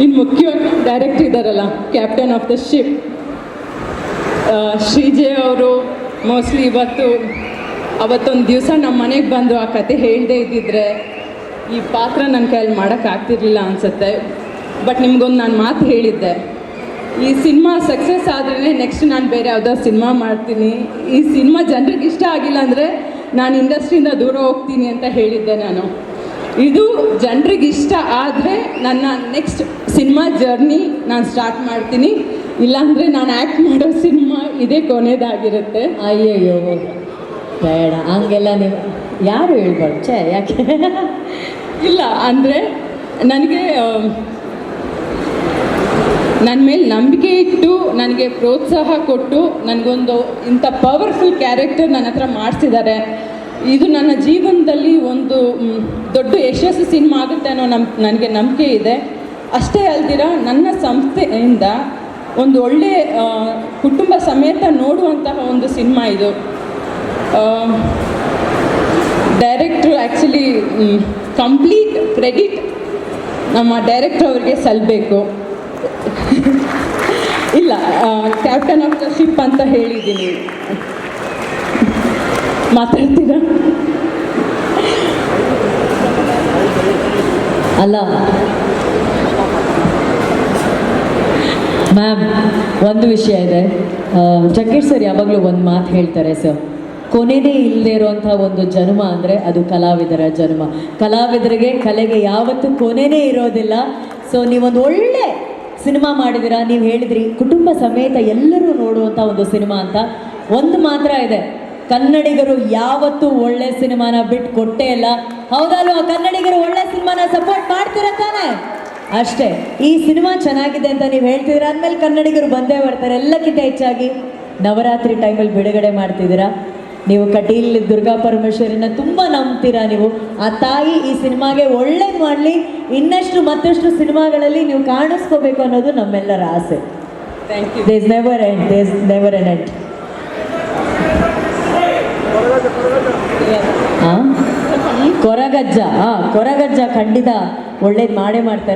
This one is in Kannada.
ಇನ್ನು ಮುಖ್ಯವಾಗಿ ಡೈರೆಕ್ಟರ್ ಇದ್ದಾರಲ್ಲ, captain of the ship Srijay ಅವರು ಮೋಸ್ಟ್ಲಿ ಅವತ್ತೊಂದು ದಿವಸ ನಮ್ಮ ಮನೆಗೆ ಬಂದು ಆ ಕತೆ ಹೇಳದೇ ಇದ್ದಿದ್ರೆ ಈ ಪಾತ್ರ ನನ್ನ ಕೈಯಲ್ಲಿ ಮಾಡೋಕ್ಕಾಗ್ತಿರ್ಲಿಲ್ಲ ಅನಿಸುತ್ತೆ. ಬಟ್ ನಿಮ್ಗೊಂದು ನಾನು ಮಾತು ಹೇಳಿದ್ದೆ, ಈ ಸಿನಿಮಾ ಸಕ್ಸಸ್ ಆದ್ರೇ ನೆಕ್ಸ್ಟ್ ನಾನು ಬೇರೆ ಯಾವುದಾದ್ರು ಸಿನಿಮಾ ಮಾಡ್ತೀನಿ, ಈ ಸಿನಿಮಾ ಜನರಿಗೆ ಇಷ್ಟ ಆಗಿಲ್ಲ ಅಂದರೆ ನಾನು ಇಂಡಸ್ಟ್ರಿಯಿಂದ ದೂರ ಹೋಗ್ತೀನಿ ಅಂತ ಹೇಳಿದ್ದೆ ನಾನು. ಇದು ಜನರಿಗೆ ಇಷ್ಟ ಆದರೆ ನನ್ನ ನೆಕ್ಸ್ಟ್ ಸಿನಿಮಾ ಜರ್ನಿ ನಾನು ಸ್ಟಾರ್ಟ್ ಮಾಡ್ತೀನಿ, ಇಲ್ಲಾಂದರೆ ನಾನು ಆ್ಯಕ್ಟ್ ಮಾಡೋ ಸಿನಿಮಾ ಇದೇ ಕೊನೆಯದಾಗಿರುತ್ತೆ. ಅಯ್ಯಯ್ಯೋ ಬೇಡ ಹಂಗೆಲ್ಲ, ನೀವು ಯಾರು ಹೇಳ್ಬಾರ್ದು ಛೇ ಯಾಕೆ ಇಲ್ಲ ಅಂದರೆ ನನಗೆ ನನ್ನ ಮೇಲೆ ನಂಬಿಕೆ ಇಟ್ಟು ನನಗೆ ಪ್ರೋತ್ಸಾಹ ಕೊಟ್ಟು ನನಗೊಂದು ಇಂಥ ಪವರ್ಫುಲ್ ಕ್ಯಾರೆಕ್ಟರ್ ನನ್ನ ಹತ್ರ ಮಾಡಿಸಿದ್ದಾರೆ. ಇದು ನನ್ನ ಜೀವನದಲ್ಲಿ ಒಂದು ದೊಡ್ಡ ಯಶಸ್ಸು ಸಿನಿಮಾ ಆಗುತ್ತೆ ಅನ್ನೋ ನನಗೆ ನಂಬಿಕೆ ಇದೆ. ಅಷ್ಟೇ ಅಲ್ದಿರ ನನ್ನ ಸಂಸ್ಥೆಯಿಂದ ಒಂದು ಒಳ್ಳೆ ಕುಟುಂಬ ಸಮೇತ ನೋಡುವಂತಹ ಒಂದು ಸಿನಿಮಾ ಇದು. ಡೈರೆಕ್ಟ್ರು ಆ್ಯಕ್ಚುಲಿ ಕಂಪ್ಲೀಟ್ ಕ್ರೆಡಿಟ್ ನಮ್ಮ ಡೈರೆಕ್ಟ್ರ್ ಅವ್ರಿಗೆ ಸಲ್ಲಬೇಕು. ಇಲ್ಲ, ಕ್ಯಾಪ್ಟನ್ ಆಫ್ ದ ಶಿಪ್ ಅಂತ ಹೇಳಿದ್ದೀನಿ. ಮಾತಾಡ್ತೀರಾ? ಅಲ್ಲ ಮ್ಯಾಮ್, ಒಂದು ವಿಷಯ ಇದೆ. ಜಗ್ಗೇಶ್ ಸರ್ ಯಾವಾಗಲೂ ಒಂದು ಮಾತು ಹೇಳ್ತಾರೆ ಸರ್, ಕೊನೆಯೇ ಇಲ್ಲದೆ ಇರುವಂಥ ಒಂದು ಜನ್ಮ ಅಂದರೆ ಅದು ಕಲಾವಿದರ ಜನ್ಮ. ಕಲಾವಿದರಿಗೆ, ಕಲೆಗೆ ಯಾವತ್ತೂ ಕೊನೆಯೇ ಇರೋದಿಲ್ಲ. ಸೊ ನೀವೊಂದು ಒಳ್ಳೆ ಸಿನಿಮಾ ಮಾಡಿದ್ದೀರಾ. ನೀವು ಹೇಳಿದ್ರಿ ಕುಟುಂಬ ಸಮೇತ ಎಲ್ಲರೂ ನೋಡುವಂಥ ಒಂದು ಸಿನಿಮಾ ಅಂತ. ಒಂದು ಮಾತ್ರ ಇದೆ, ಕನ್ನಡಿಗರು ಯಾವತ್ತೂ ಒಳ್ಳೆ ಸಿನಿಮಾನ ಬಿಟ್ಟು ಕೊಟ್ಟೇ ಇಲ್ಲ. ಹೌದಲ್ವ? ಕನ್ನಡಿಗರು ಒಳ್ಳೆ ಸಿನಿಮಾನ ಸಪೋರ್ಟ್ ಮಾಡ್ತೀರ ತಾನೆ? ಅಷ್ಟೇ. ಈ ಸಿನಿಮಾ ಚೆನ್ನಾಗಿದೆ ಅಂತ ನೀವು ಹೇಳ್ತಿದ್ದೀರಾ ಅಂದಮೇಲೆ ಕನ್ನಡಿಗರು ಬಂದೇ ಬರ್ತಾರೆ. ಎಲ್ಲಕ್ಕಿಂತ ಹೆಚ್ಚಾಗಿ ನವರಾತ್ರಿ ಟೈಮಲ್ಲಿ ಬಿಡುಗಡೆ ಮಾಡ್ತಿದ್ದೀರಾ. ನೀವು ಕಟೀಲ್ ದುರ್ಗಾ ಪರಮೇಶ್ವರಿನ ತುಂಬ ನಂಬ್ತೀರಾ ನೀವು. ಆ ತಾಯಿ ಈ ಸಿನಿಮಾಗೆ ಒಳ್ಳೇದು ಮಾಡಲಿ, ಇನ್ನಷ್ಟು ಮತ್ತಷ್ಟು ಸಿನಿಮಾಗಳಲ್ಲಿ ನೀವು ಕಾಣಿಸ್ಕೋಬೇಕು ಅನ್ನೋದು ನಮ್ಮೆಲ್ಲರ ಆಸೆ. Thank you. Days never end, days never and end. Koragajja, Koragajja ಖಂಡಿತ ಒಳ್ಳೇದು ಮಾಡೇ ಮಾಡ್ತಾರೆ.